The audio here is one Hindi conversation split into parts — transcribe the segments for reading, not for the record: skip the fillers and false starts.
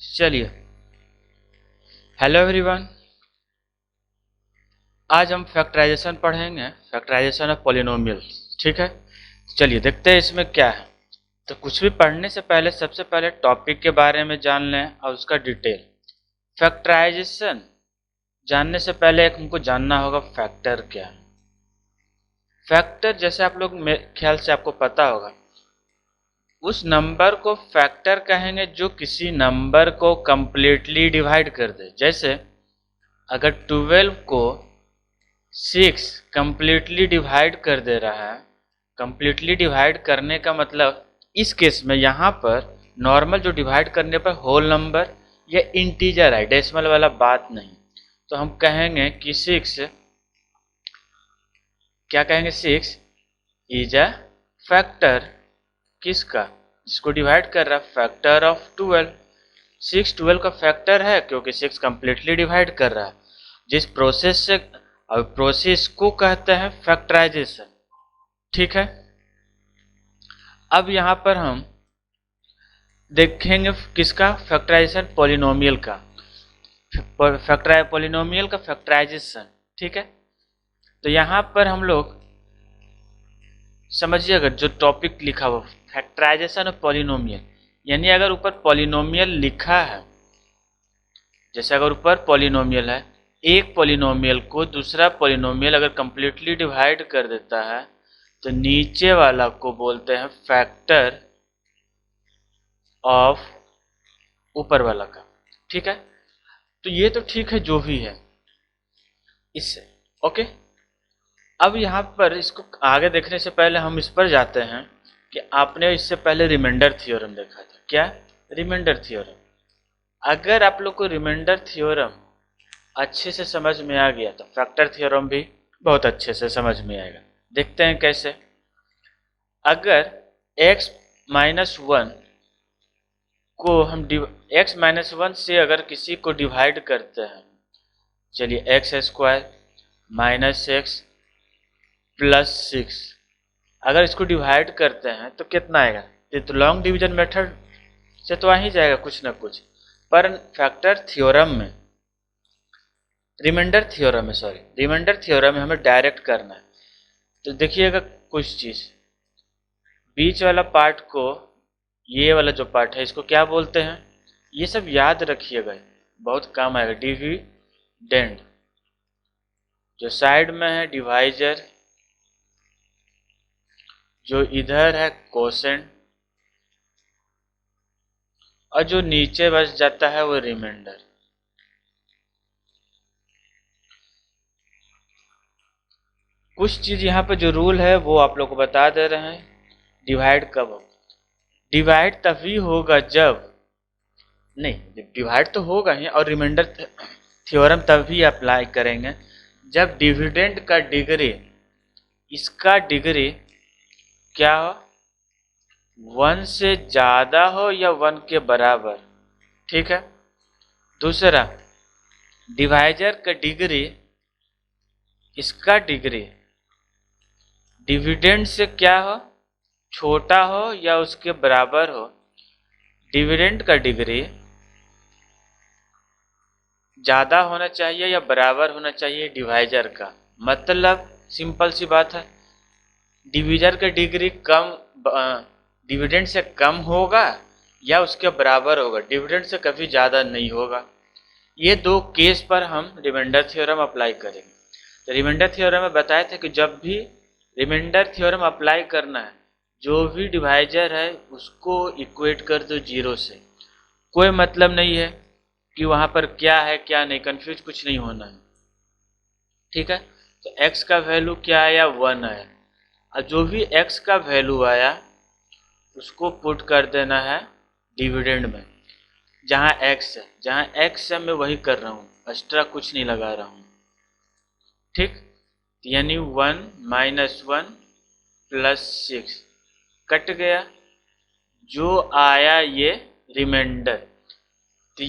चलिए, हेलो एवरीवन। आज हम फैक्टराइजेशन पढ़ेंगे, फैक्टराइजेशन ऑफ पॉलिनोमियल्स। ठीक है, चलिए देखते हैं इसमें क्या है। तो कुछ भी पढ़ने से पहले सबसे पहले टॉपिक के बारे में जान लें और उसका डिटेल। फैक्टराइजेशन जानने से पहले एक हमको जानना होगा फैक्टर क्या है। फैक्टर जैसे आप लोग मेरे ख्याल से आपको पता होगा, उस नंबर को फैक्टर कहेंगे जो किसी नंबर को कंप्लीटली डिवाइड कर दे। जैसे अगर 12 को 6 कंप्लीटली डिवाइड कर दे रहा है, कंप्लीटली डिवाइड करने का मतलब इस केस में यहाँ पर नॉर्मल जो डिवाइड करने पर होल नंबर या इंटीजर है, डेसिमल वाला बात नहीं। तो हम कहेंगे कि 6, क्या कहेंगे, 6 इज अ फैक्टर किसका, जिसको डिवाइड कर रहा है, फैक्टर ऑफ 12। 6 12 का फैक्टर है क्योंकि 6 कंप्लीटली डिवाइड कर रहा है। जिस प्रोसेस से, अब प्रोसेस को कहते हैं फैक्टराइजेशन। ठीक है, अब यहाँ पर हम देखेंगे किसका फैक्टराइजेशन, पॉलिनोमियल का। पॉलिनोमियल का फैक्टराइजेशन। ठीक है, तो यहाँ पर हम लोग समझिएगा जो टॉपिक लिखा हुआ फैक्टराइजेशन ऑफ पॉलिनोमियल, यानी अगर ऊपर पॉलिनोमियल लिखा है, जैसे अगर ऊपर पॉलिनोमियल है, एक पॉलिनोमियल को दूसरा पॉलिनोमियल अगर कंप्लीटली डिवाइड कर देता है तो नीचे वाला को बोलते हैं फैक्टर ऑफ ऊपर वाला का। ठीक है, तो ये तो ठीक है जो भी है इससे। ओके, अब यहाँ पर इसको आगे देखने से पहले हम इस पर जाते हैं कि आपने इससे पहले रिमाइंडर थ्योरम देखा था। क्या, रिमाइंडर थ्योरम। अगर आप लोग को रिमाइंडर थ्योरम अच्छे से समझ में आ गया तो फैक्टर थ्योरम भी बहुत अच्छे से समझ में आएगा। देखते हैं कैसे। अगर x माइनस 1 को हम x माइनस 1 से अगर किसी को डिवाइड करते हैं, चलिए x square minus x plus 6, अगर इसको डिवाइड करते हैं तो कितना आएगा। ये तो लॉन्ग डिवीजन मेथड से तो आ ही जाएगा कुछ ना कुछ, पर फैक्टर थ्योरम में, रिमाइंडर थ्योरम में हमें डायरेक्ट करना है। तो देखिएगा कुछ चीज़, बीच वाला पार्ट को, ये वाला जो पार्ट है इसको क्या बोलते हैं, ये सब याद रखिएगा, बहुत काम आएगा। डिविडेंड, जो साइड में है डिवाइजर, जो इधर है कोसेंट, और जो नीचे बच जाता है वो रिमाइंडर। कुछ चीज यहाँ पे जो रूल है वो आप लोग को बता दे रहे हैं। डिवाइड कब हो, डिवाइड तभी होगा जब, नहीं डिवाइड तो होगा ही, और रिमाइंडर थ्योरम तभी अप्लाई करेंगे जब डिविडेंड का डिग्री, इसका डिग्री क्या हो, 1 से ज्यादा हो या 1 के बराबर। ठीक है, दूसरा डिवाइजर का डिग्री, इसका डिग्री डिविडेंड से क्या हो, छोटा हो या उसके बराबर हो। डिविडेंड का डिग्री ज़्यादा होना चाहिए या बराबर होना चाहिए डिवाइजर का। मतलब सिंपल सी बात है, डिविजर का डिग्री कम, डिविडेंड से कम होगा या उसके बराबर होगा, डिविडेंड से कभी ज़्यादा नहीं होगा। ये दो केस पर हम रिमाइंडर थ्योरम अप्लाई करेंगे। तो रिमाइंडर थ्योरम में बताया था कि जब भी रिमाइंडर थ्योरम अप्लाई करना है, जो भी डिवाइजर है उसको इक्वेट कर दो 0 से। कोई मतलब नहीं है कि वहाँ पर क्या है क्या नहीं, कंफ्यूज कुछ नहीं होना है। ठीक है, तो x का वैल्यू क्या आया, 1 आया, और जो भी x का वैल्यू आया उसको पुट कर देना है डिविडेंड में, जहाँ x है, जहाँ x है मैं वही कर रहा हूँ, एक्स्ट्रा कुछ नहीं लगा रहा हूँ। ठीक, यानी 1 माइनस 1 प्लस 6 कट गया, जो आया ये रिमाइंडर। तो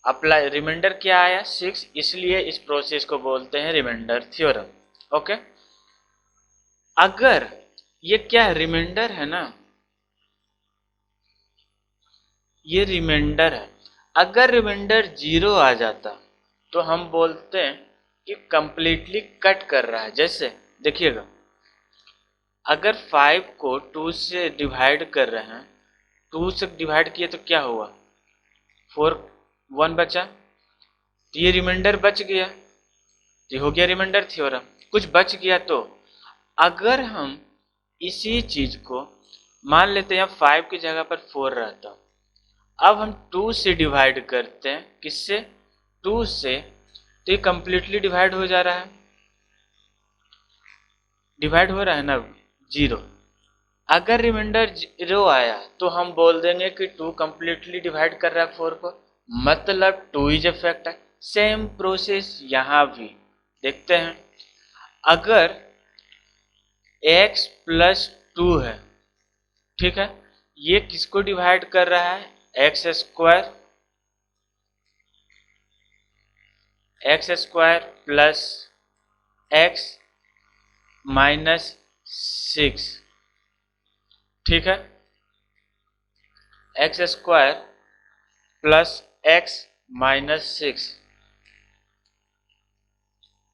अप्लाई रिमाइंडर क्या आया, 6, इसलिए इस प्रोसेस को बोलते हैं रिमाइंडर थ्योरम। ओके, अगर ये क्या है, रिमाइंडर है ना, ये रिमाइंडर है। अगर रिमाइंडर 0 आ जाता तो हम बोलते हैं कि कंप्लीटली कट कर रहा है। जैसे देखिएगा, अगर 5 को 2 से डिवाइड कर रहे हैं, 2 से डिवाइड किए तो क्या हुआ, 4 1 बचा, तो ये रिमाइंडर बच गया, ये हो गया रिमाइंडर थ्योरम। कुछ बच गया तो अगर हम इसी चीज को मान लेते हैं 5 की जगह पर 4 रहता, अब हम 2 से डिवाइड करते हैं, किससे, 2 से, तो ये कंप्लीटली डिवाइड हो जा रहा है, डिवाइड हो रहा है ना 0। अगर रिमाइंडर 0 आया तो हम बोल देंगे कि 2 कंप्लीटली डिवाइड कर रहा है 4 को, मतलब 2 is a factor. Same process यहाँ भी देखते हैं। अगर x प्लस 2 है, ठीक है, ये किसको डिवाइड कर रहा है, x square plus x minus 6, ठीक है, x square plus x minus 6,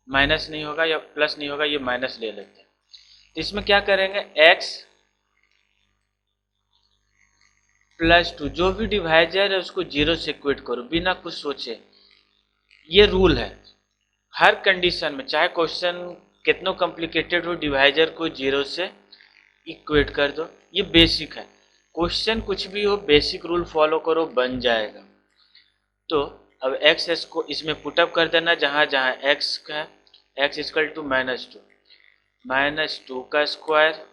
minus नहीं होगा या प्लस नहीं होगा, ये माइनस ले लेते हैं। तो इसमें क्या करेंगे, x प्लस 2, जो भी डिवाइजर है उसको 0 से इक्वेट करो बिना कुछ सोचे। ये रूल है हर कंडीशन में, चाहे क्वेश्चन कितना कॉम्प्लिकेटेड हो, डिवाइजर को 0 से इक्वेट कर दो। ये बेसिक है, क्वेश्चन कुछ भी हो बेसिक रूल फॉलो करो, बन जाएगा। तो अब एक्स को इसमें पुटअप कर देना, जहाँ जहाँ एक्स है, X equal to minus two का स्क्वायर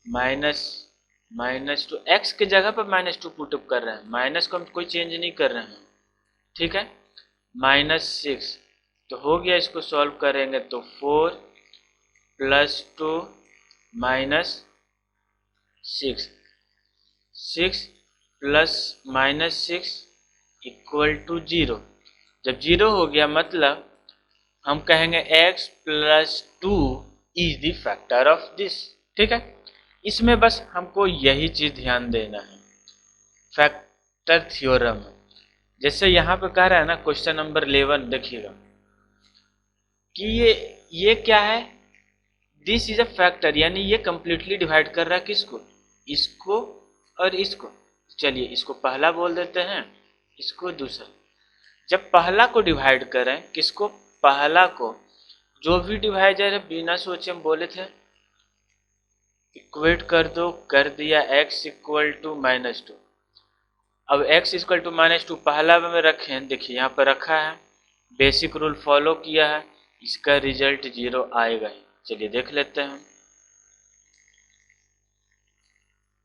माइनस टू, एक्स के जगह पर -2 पुटअप कर रहे हैं, माइनस को हम कोई चेंज नहीं कर रहे हैं, ठीक है, -6 तो हो गया। इसको सॉल्व करेंगे तो 4 plus 2 minus 6 plus -6 equal to 0। जब 0 हो गया मतलब हम कहेंगे x plus 2 is the factor of this, ठीक है। इसमें बस हमको यही चीज ध्यान देना है, फैक्टर थ्योरम। जैसे यहाँ पे कह रहा है ना क्वेश्चन नंबर 11, देखिएगा कि ये क्या है, दिस इज अ फैक्टर, यानी ये कंप्लीटली डिवाइड कर रहा है किसको, इसको और इसको। चलिए इसको पहला बोल देते हैं, इसको दूसरा। जब पहला को डिवाइड करें, किसको, पहला को, जो भी डिवाइजर है बिना सोचे हम बोले थे इक्वेट कर दो, कर दिया, x इक्वल टू -2। अब x इक्वल टू -2 पहला में रखें, देखिए यहाँ पर रखा है, बेसिक रूल फॉलो किया है, इसका रिजल्ट 0 आएगा ही। चलिए देख लेते हैं,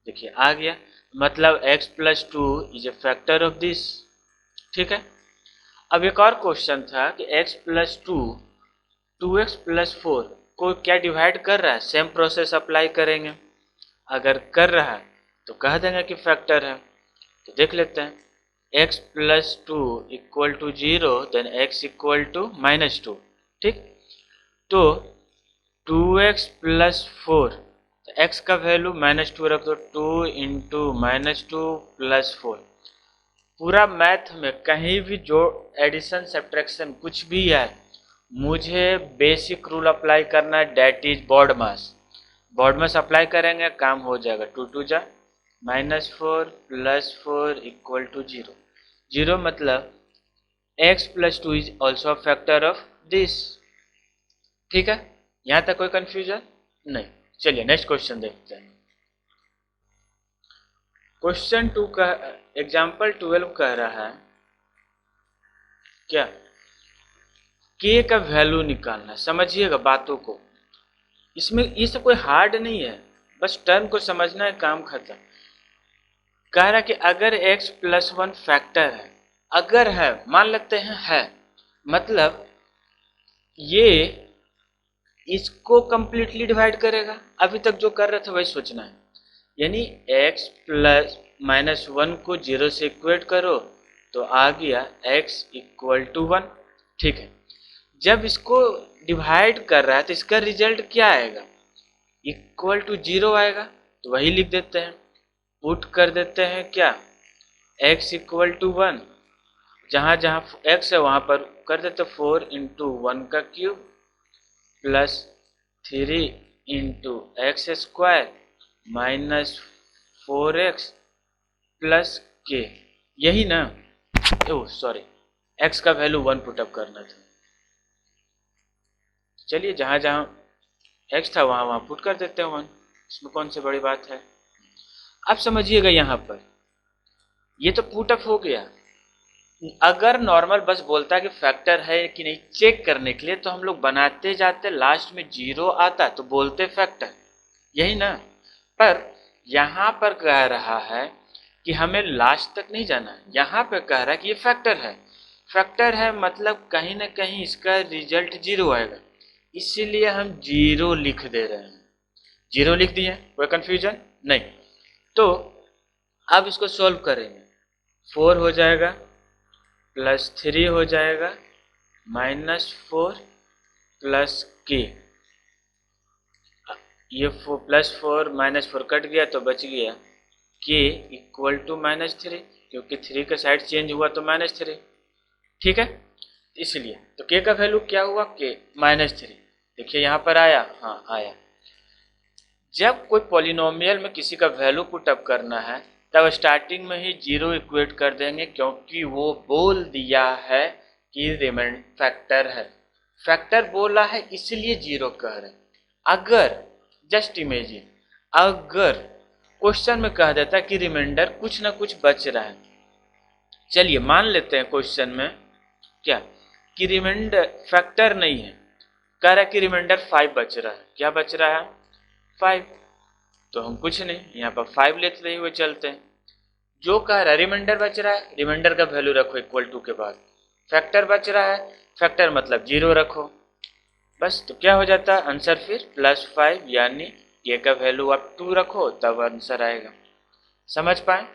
देखिए आ गया, मतलब x plus 2 is a factor of this, ठीक है। अब एक और क्वेश्चन था कि x प्लस 2 2x प्लस 4 को क्या डिवाइड कर रहा है, सेम प्रोसेस अप्लाई करेंगे, अगर कर रहा है तो कह देंगे कि फैक्टर है। तो देख लेते हैं, x plus 2 equal to 0, then x equal to -2, ठीक। तो 2x प्लस 4, तो x का वैल्यू -2 रख दो, 2 इंटू -2 प्लस 4। पूरा मैथ में कहीं भी जो एडिशन सब्ट्रैक्शन कुछ भी है, मुझे बेसिक रूल अप्लाई करना है, that is BODMAS apply करेंगे, काम हो जाएगा। 2 2 जा -4 प्लस 4 इक्वल टू 0, 0 मतलब x plus 2 is also a factor of this, ठीक है। यहाँ तक कोई कंफ्यूजन नहीं। चलिए नेक्स्ट क्वेश्चन देखते हैं। क्वेश्चन 2 का एग्जाम्पल 12 कह रहा है क्या, k का वैल्यू निकालना है। समझिएगा बातों को, इसमें ये सब कोई हार्ड नहीं है, बस टर्म को समझना है, काम खत्म। कह रहा कि अगर x प्लस 1 फैक्टर है, अगर है, मान लेते हैं है, मतलब ये इसको कंप्लीटली डिवाइड करेगा। अभी तक जो कर रहे थे वही सोचना है, यानी x प्लस -1 को 0 से इक्वेट करो तो आ गया x इक्वल टू 1, ठीक है। जब इसको डिवाइड कर रहा है तो इसका रिजल्ट क्या आएगा, इक्वल टू 0 आएगा, तो वही लिख देते हैं, पुट कर देते हैं क्या, x इक्वल टू 1, जहाँ जहाँ x है वहाँ पर कर देते 4 इंटू 1 का cube plus 3 into x square minus 4x plus के, यही ना? ओह सॉरी, x का वैल्यू 1 पुटअप करना था। चलिए जहाँ जहाँ x था वहाँ वहाँ पुट कर देते हैं 1, इसमें कौन सी बड़ी बात है। अब समझिएगा यहाँ पर ये तो पुटअप हो गया। अगर नॉर्मल बस बोलता है कि फैक्टर है कि नहीं चेक करने के लिए तो हम लोग बनाते जाते, लास्ट में जीरो आता तो बोलते फैक्टर, यही ना? पर यहाँ पर कह रहा है कि हमें लास्ट तक नहीं जाना है, यहाँ पे कह रहा है कि ये फैक्टर है। फैक्टर है मतलब कहीं ना कहीं इसका रिजल्ट जीरो आएगा, इसीलिए हम जीरो लिख दे रहे हैं। जीरो लिख दिए, कोई कंफ्यूजन नहीं। तो अब इसको सॉल्व करेंगे, 4 हो जाएगा प्लस 3 हो जाएगा माइनस 4 प्लस के, ये प्लस 4 माइनस 4 कट गया तो बच गया के इक्वल टू -3, क्योंकि 3 का साइड चेंज हुआ तो -3, ठीक है? इसलिए तो के का वैल्यू क्या हुआ, के -3। देखिए यहाँ पर आया, हाँ आया। जब कोई पॉलिनोमियल में किसी का वैल्यू पुटअप करना है तब स्टार्टिंग में ही जीरो इक्वेट कर देंगे, क्योंकि वो बोल दिया है कि रिमेंड फैक्टर है। फैक्टर बोला है इसलिए जीरो कह रहे हैं। अगर जस्ट इमेजिन, अगर क्वेश्चन में कह देता कि रिमाइंडर कुछ ना कुछ बच रहा है, चलिए मान लेते हैं क्वेश्चन में क्या कि रिमाइंडर फैक्टर नहीं है, कह रहा है कि रिमाइंडर 5 बच रहा है। क्या बच रहा है? 5। तो हम कुछ नहीं, यहाँ पर 5 लेते हुए चलते हैं। जो कह रहा है रिमाइंडर बच रहा है, रिमाइंडर का वैल्यू रखो इक्वल टू के बाद। फैक्टर बच रहा है, फैक्टर मतलब जीरो रखो, बस। तो क्या हो जाता है आंसर फिर +5, यानी के का वैल्यू आप 2 रखो तब आंसर आएगा। समझ पाए?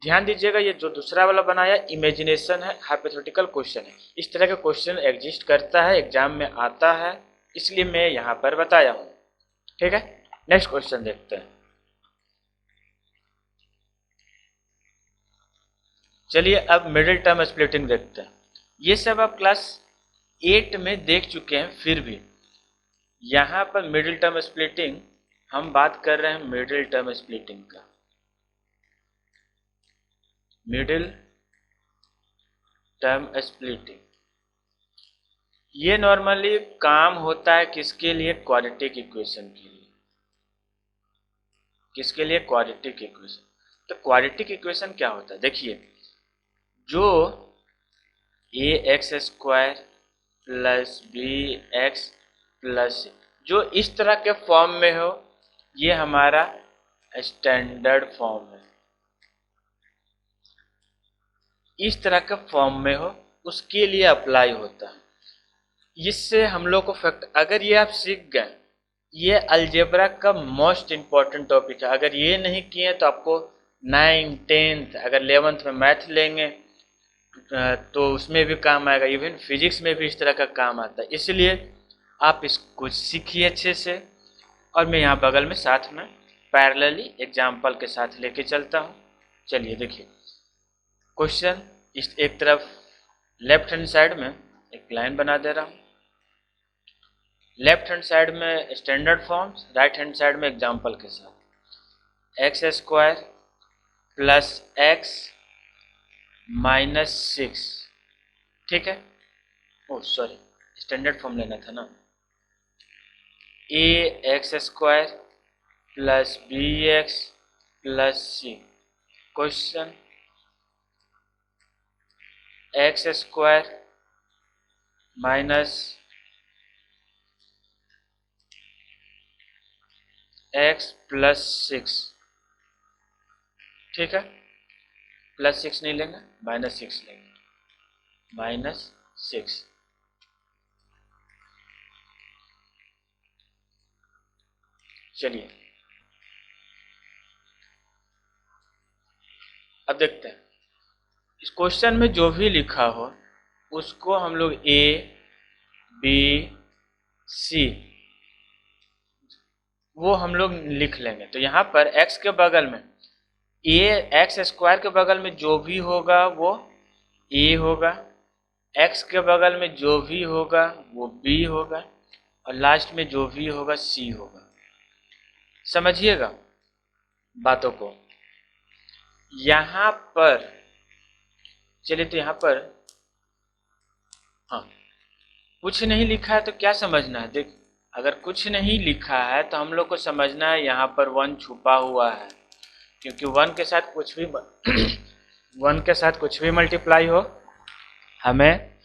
ध्यान दीजिएगा, ये जो दूसरा वाला बनाया इमेजिनेशन है, हाइपोथेटिकल क्वेश्चन है। इस तरह का क्वेश्चन एग्जिस्ट करता है, एग्जाम में आता है, इसलिए मैं यहाँ पर बताया हूँ। ठीक है, नेक्स्ट क्वेश्चन देखते हैं। चलिए अब मिडिल टर्म स्प्लिटिंग देखते हैं। ये सब आप क्लास 8 में देख चुके हैं, फिर भी यहाँ पर मिडिल टर्म स्प्लिटिंग हम बात कर रहे हैं, मिडिल टर्म स्प्लिटिंग का। मिडिल टर्म स्प्लिटिंग ये नॉर्मली काम होता है किसके लिए? क्वाड्रेटिक इक्वेशन के लिए। किसके लिए? Quadratic equation. तो क्वाड्रेटिक इक्वेशन क्या होता है? देखिए, जो ax² प्लस bx प्लस जो इस तरह के फॉर्म में हो, ये हमारा स्टैंडर्ड फॉर्म है। इस तरह के फॉर्म में हो उसके लिए अप्लाई होता है। इससे हम लोग को फैक्ट, अगर ये आप सीख गए, ये अलजेब्रा का मोस्ट इम्पॉर्टेंट टॉपिक है। अगर ये नहीं किए तो आपको 9, 10th, अगर 11th में मैथ लेंगे तो उसमें भी काम आएगा, इवन फिजिक्स में भी इस तरह का काम आता है। इसलिए आप इसको सीखिए अच्छे से, और मैं यहाँ बगल में साथ में पैरेलली एग्जाम्पल के साथ लेके चलता हूँ। चलिए देखिए क्वेश्चन, इस एक तरफ लेफ्ट हैंड साइड में एक लाइन बना दे रहा हूँ, लेफ्ट हैंड साइड में standard forms, right hand side में एग्जाम्पल के साथ। x² प्लस x -6, ठीक है? ओह सॉरी, स्टैंडर्ड फॉर्म लेना था ना। ax² plus bx plus c, question x² minus x plus 6, ठीक है? +6 नहीं लेंगे, -6 लेंगे, -6। चलिए अब देखते हैं, इस क्वेश्चन में जो भी लिखा हो उसको हम लोग A, B, C वो हम लोग लिख लेंगे। तो यहाँ पर x के बगल में ए एक्स स्क्वायर के बगल में जो भी होगा वो ए होगा, एक्स के बगल में जो भी होगा वो बी होगा, और लास्ट में जो भी होगा सी होगा। समझिएगा बातों को। यहाँ पर चलिए, तो यहाँ पर हाँ कुछ नहीं लिखा है तो क्या समझना है। देख, अगर कुछ नहीं लिखा है तो हम लोग को समझना है यहाँ पर 1 छुपा हुआ है, क्योंकि 1 के साथ कुछ भी 1 के साथ कुछ भी मल्टीप्लाई हो हमें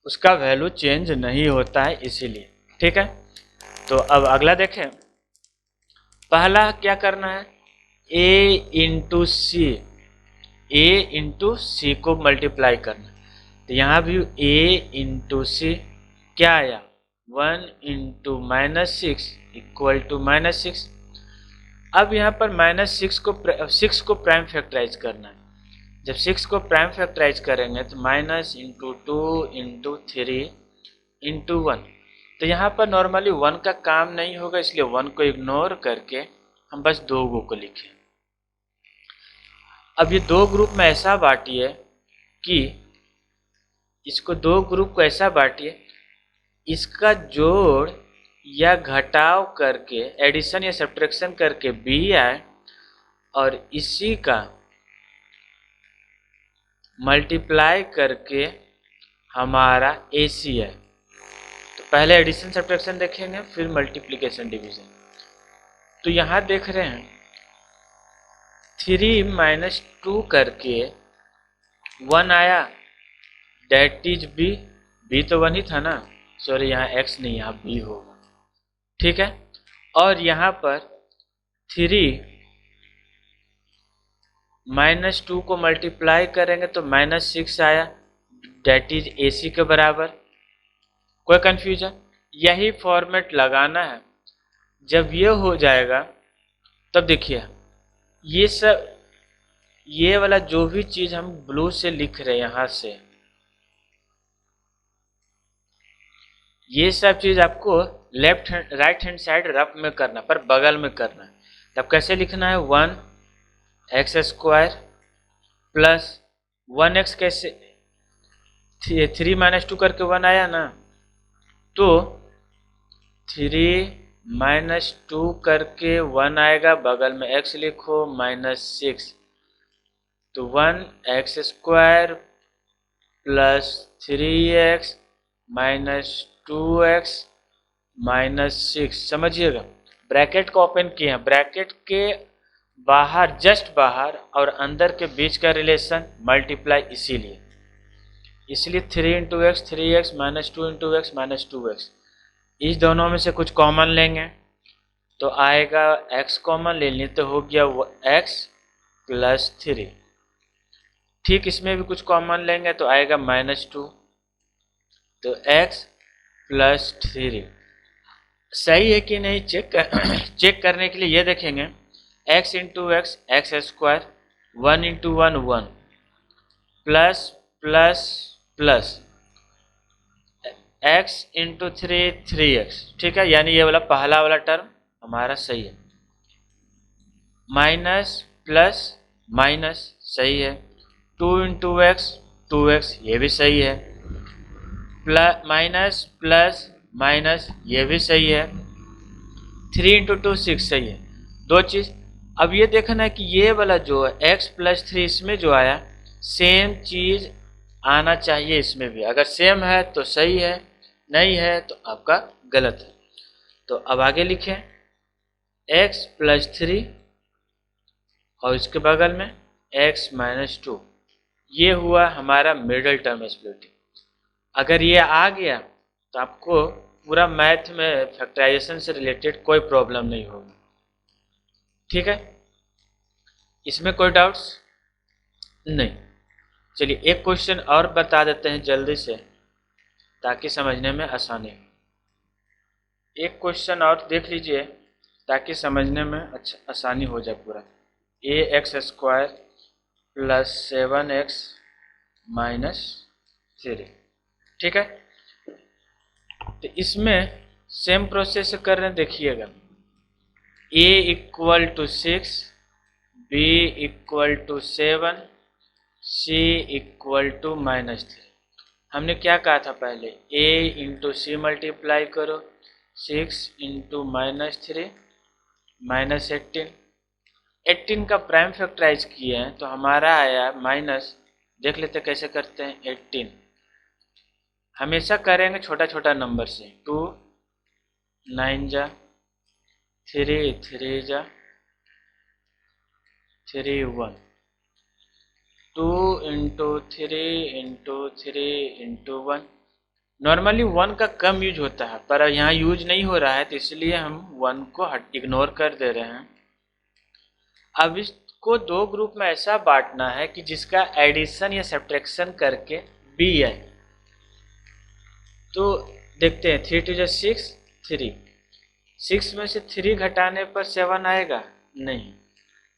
उसका वैल्यू चेंज नहीं होता है, इसीलिए। ठीक है, तो अब अगला देखें। पहला क्या करना है, a into C, A into C को मल्टीप्लाई करना। तो यहाँ भी a इंटू सी क्या आया, 1 इंटू -6 इक्वल टू -6। अब यहाँ पर -6 को प्राइम फैक्टराइज करना है। जब 6 को प्राइम फैक्टराइज करेंगे तो -2 इंटू 3 इंटू 1। तो यहाँ पर नॉर्मली 1 का काम नहीं होगा, इसलिए 1 को इग्नोर करके हम बस 2 को लिखें। अब ये 2 ग्रुप में ऐसा बांटिए कि इसको 2 ग्रुप को ऐसा बांटिए, इसका जोड़ या घटाव करके, एडिशन या सब्ट्रैक्शन करके बी आए, और इसी का मल्टीप्लाई करके हमारा ए सी है। तो पहले एडिशन सब्ट्रैक्शन देखेंगे, फिर मल्टीप्लिकेशन डिवीजन। तो यहाँ देख रहे हैं 3 - 2 करके 1 आया, डेट इज बी। बी तो 1 ही था ना, सॉरी यहाँ x नहीं, यहाँ b होगा। ठीक है, और यहाँ पर 3 - 2 को मल्टीप्लाई करेंगे तो -6 आया, डेट इज AC के बराबर। कोई कंफ्यूजन? यही फॉर्मेट लगाना है। जब ये हो जाएगा तब देखिए, ये सब, ये वाला जो भी चीज हम ब्लू से लिख रहे हैं यहाँ से, ये सब चीज आपको राइट हैंड साइड रफ में करना, पर बगल में करना है। तब कैसे लिखना है, 1x² प्लस 1x, कैसे 3 - 2 करके 1 आया ना, तो 3 - 2 करके 1 आएगा, बगल में x लिखो -6, तो 1x² प्लस 3x - 2x -6। समझिएगा, ब्रैकेट को ओपन किए हैं, ब्रैकेट के बाहर, जस्ट बाहर और अंदर के बीच का रिलेशन मल्टीप्लाई, इसीलिए 3 × x 3x -2 × x -2x। इस दोनों में से कुछ कॉमन लेंगे तो आएगा x कॉमन ले लिए तो हो गया x प्लस 3। ठीक, इसमें भी कुछ कॉमन लेंगे तो आएगा -2, तो x प्लस 3। सही है कि नहीं चेक करने के लिए ये देखेंगे, x × x x², 1 × 1 1, plus plus plus x × 3 3x। ठीक है, यानी ये वाला पहला वाला टर्म हमारा सही है। माइनस प्लस माइनस सही है, 2 × x 2x, ये भी सही है, प्लस माइनस प्लस माइनस, ये भी सही है, 3 × 2 6 सही है। 2 चीज़। अब ये देखना है कि ये वाला जो है x प्लस 3, इसमें जो आया सेम चीज़ आना चाहिए इसमें भी। अगर सेम है तो सही है, नहीं है तो आपका गलत है। तो अब आगे लिखें x प्लस 3 और इसके बगल में x - 2, ये हुआ हमारा मिडल टर्म स्प्लिटिंग। अगर ये आ गया तो आपको पूरा मैथ में फैक्टराइजेशन से रिलेटेड कोई प्रॉब्लम नहीं होगी। ठीक है, इसमें कोई डाउट्स नहीं। चलिए एक क्वेश्चन और बता देते हैं जल्दी से, ताकि समझने में आसानी हो। एक क्वेश्चन और देख लीजिए ताकि समझने में आसानी हो जाए पूरा। ax² plus 7x - 3। ठीक है, तो इसमें सेम प्रोसेस कर रहे हैं, देखिएगा a = 6, b equal to 7, c equal to -3। हमने क्या कहा था पहले, a इंटू सी मल्टीप्लाई करो, 6 इंटू -3 -18। 18 का प्राइम फैक्टराइज किए हैं तो हमारा आया माइनस, देख लेते कैसे करते हैं। 18 हमेशा करेंगे छोटा छोटा नंबर से, 2 9 जा 3 3 जा 3 1, 2 इंटू 3 इंटू 3 इंटू 1। नॉर्मली 1 का कम यूज होता है पर यहाँ यूज नहीं हो रहा है तो इसलिए हम 1 को इग्नोर कर दे रहे हैं। अब इसको दो ग्रुप में ऐसा बांटना है कि जिसका एडिशन या सब्ट्रैक्शन करके b आए। तो देखते हैं, 3 2 जा 6 3, 6 में से 3 घटाने पर 7 आएगा नहीं,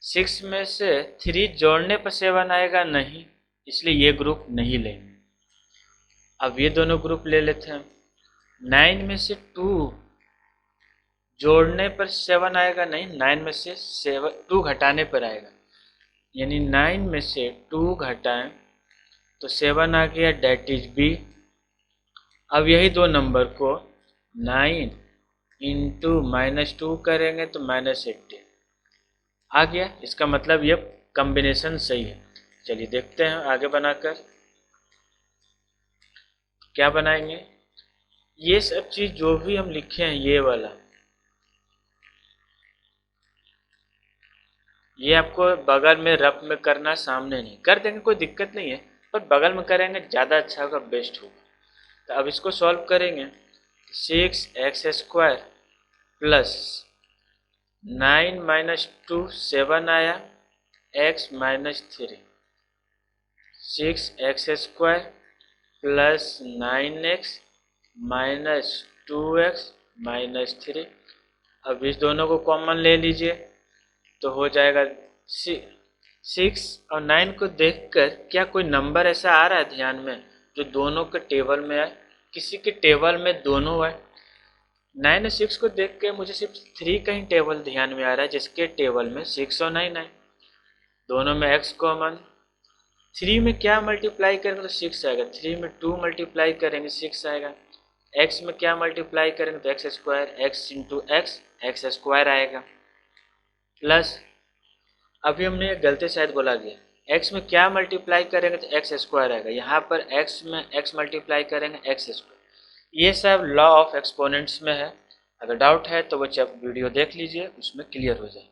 6 में से 3 जोड़ने पर 7 आएगा नहीं, इसलिए ये ग्रुप नहीं लेंगे। अब ये दोनों ग्रुप ले लेते हैं। 9 में से 2 जोड़ने पर 7 आएगा नहीं, 9 में से 2 घटाने पर आएगा, यानी 9 में से 2 घटाएं तो 7 आ गया, डेट इज b। अब यही दो नंबर को 9 इंटू -2 करेंगे तो -18 आ गया। इसका मतलब ये कॉम्बिनेशन सही है। चलिए देखते हैं आगे बनाकर क्या बनाएंगे। ये सब चीज जो भी हम लिखे हैं, ये वाला, ये आपको बगल में रफ में करना, सामने नहीं कर देंगे, कोई दिक्कत नहीं है, पर बगल में करेंगे ज़्यादा अच्छा होगा, बेस्ट होगा। तो अब इसको सॉल्व करेंगे, 6x² प्लस 9 - 2 7 आया, x -3, 6x² plus 9x -2x -3। अब इस दोनों को कॉमन ले लीजिए तो हो जाएगा 6 और 9 को देखकर क्या कोई नंबर ऐसा आ रहा है ध्यान में जो दोनों के टेबल में है? किसी के टेबल में दोनों है। 9 और 6 को देख के मुझे सिर्फ 3 का ही टेबल ध्यान में आ रहा है, जिसके टेबल में 6 और 9 है, दोनों में x कॉमन। 3 में क्या मल्टीप्लाई करेंगे तो 6 आएगा, 3 में 2 मल्टीप्लाई करेंगे 6 आएगा, x में क्या मल्टीप्लाई करेंगे तो x², x into x x² आएगा, प्लस अभी हमने गलती शायद बोला गया, x में क्या मल्टीप्लाई करेंगे तो x² आएगा, यहाँ पर x में x मल्टीप्लाई करेंगे x²। ये सब लॉ ऑफ एक्सपोनेंट्स में है, अगर डाउट है तो वो वीडियो देख लीजिए, उसमें क्लियर हो जाए।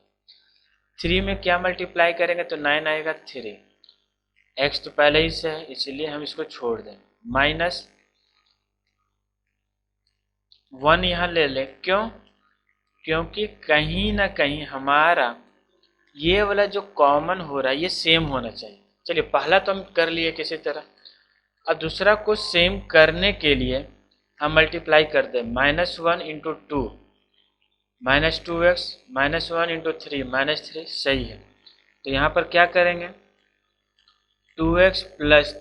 3 में क्या मल्टीप्लाई करेंगे तो 9 आएगा 3, x तो पहले ही से है इसलिए हम इसको छोड़ दें, -1 यहाँ ले लें। क्यों? क्योंकि कहीं ना कहीं हमारा ये वाला जो कॉमन हो रहा है ये सेम होना चाहिए। चलिए पहला तो हम कर लिए किसी तरह, अब दूसरा को सेम करने के लिए हम मल्टीप्लाई कर दें, -1 इंटू 2 -2x, -1 इंटू 3 -3, सही है। तो यहाँ पर क्या करेंगे, 2x प्लस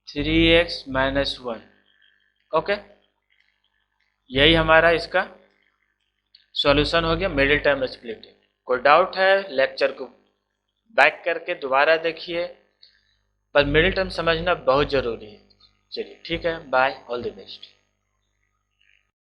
3x -1, ओके, यही हमारा इसका सॉल्यूशन हो गया मिडिल टर्म स्प्लिटिंग। कोई डाउट है लेक्चर को बैक करके दोबारा देखिए, पर मिडिल टर्म समझना बहुत ज़रूरी है। चलिए ठीक है, बाय, ऑल द बेस्ट।